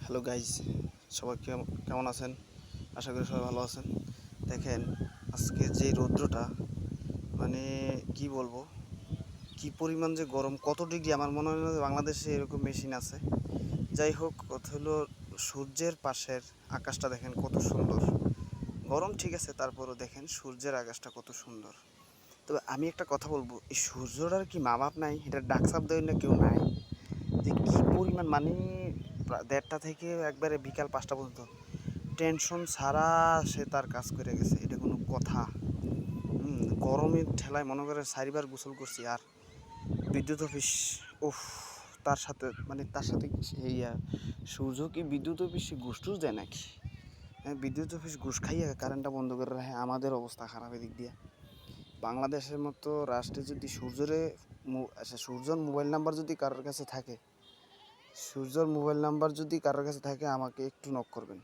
Hello guys, সবাই কেমন আছেন? আশা করি সবাই ভালো আছেন। দেখেন, আজকে যে রৌদ্রটা, মানে কি বলবো, কি পরিমাণ যে গরম, কত ডিগ্রি! আমার মনে হয় না যে বাংলাদেশে এরকম মেশিন আছে। যাই হোক, কথা হলো সূর্যের পাশের আকাশটা দেখেন কত সুন্দর। গরম ঠিক আছে, তারপরও দেখেন সূর্যের আকাশটা কত সুন্দর। তবে আমি একটা কথা বলবো, এই সূর্যটার কি মা বাপ নাই? এটা ডাক সাপ দেয় না কেউ নাই? যে কী পরিমাণ, মানে 1:30টা থেকে একবারে বিকাল 5টা পর্যন্ত টেনশন ছাড়া সে তার কাজ করে গেছে, এটা কোনো কথা? গরমের ঠেলায় মনে করে 4বার গোসল করছি। আর বিদ্যুৎ অফিস, উফ, তার সাথে সূর্য কি বিদ্যুৎ অফিসে ঘুষ টুস দেয় নাকি? হ্যাঁ, বিদ্যুৎ অফিস ঘুষ খাইয়া কারেন্টটা বন্ধ করে রাখে। আমাদের অবস্থা খারাপ এদিক দিয়ে। বাংলাদেশের মতো রাষ্ট্রে যদি সূর্যর মোবাইল নাম্বার যদি কারোর কাছে থাকে, আমাকে একটু নক করবেন।